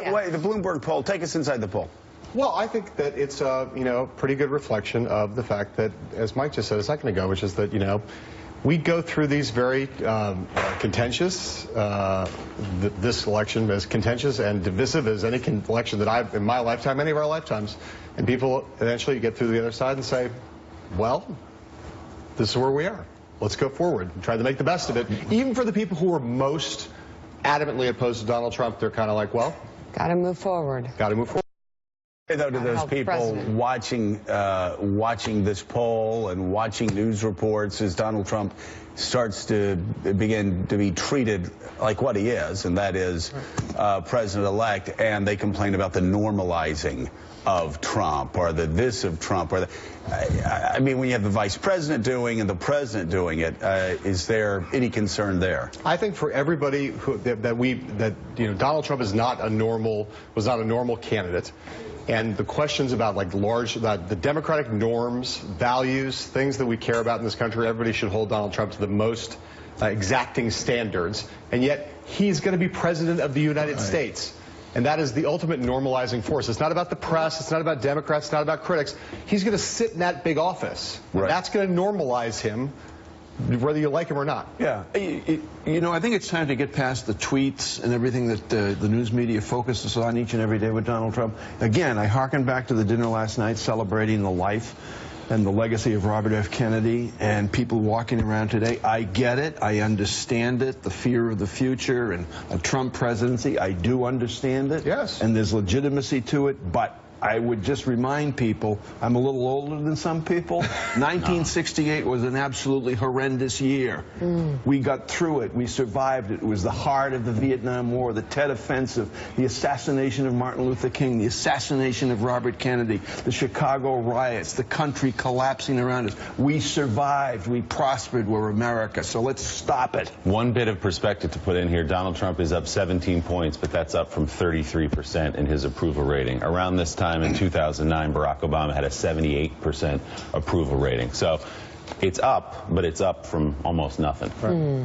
the Bloomberg poll, take us inside the poll. Well, I think that it's a pretty good reflection of the fact that, as Mike just said a second ago, which is that we go through these very contentious, this election as contentious and divisive as any election that I've in my lifetime, any of our lifetimes, and people eventually get through the other side and say, well, this is where we are. Let's go forward and try to make the best of it. Even for the people who are most adamantly opposed to Donald Trump, they're kind of like, well, got to move forward. Got to move forward. Though, to those people watching this poll and watching news reports as Donald Trump starts to begin to be treated like what he is, and that is president-elect, and they complain about the normalizing of Trump or the this of Trump, or I mean, when you have the vice president doing and the president doing it, is there any concern there? I think for everybody Donald Trump is not a normal candidate. And the questions about the democratic norms, values, things that we care about in this country, everybody should hold Donald Trump to the most exacting standards. And yet he's going to be president of the United States. And that is the ultimate normalizing force. It's not about the press. It's not about Democrats. It's not about critics. He's going to sit in that big office. Right. That's going to normalize him, whether you like him or not. Yeah. I think it's time to get past the tweets and everything that the news media focuses on each and every day with Donald Trump. Again, I hearken back to the dinner last night celebrating the life and the legacy of Robert F. Kennedy, and people walking around today. I get it. I understand it. The fear of the future and a Trump presidency. I do understand it. Yes. And there's legitimacy to it, but I would just remind people, I'm a little older than some people. 1968 was an absolutely horrendous year. We got through it. We survived it. It was the heart of the Vietnam War, the Tet Offensive, the assassination of Martin Luther King, the assassination of Robert Kennedy, the Chicago riots, the country collapsing around us. We survived. We prospered. We're America. So let's stop it. One bit of perspective to put in here, Donald Trump is up 17 points, but that's up from 33% in his approval rating. Around this time in 2009, Barack Obama had a 78% approval rating. So it's up, but it's up from almost nothing. Right.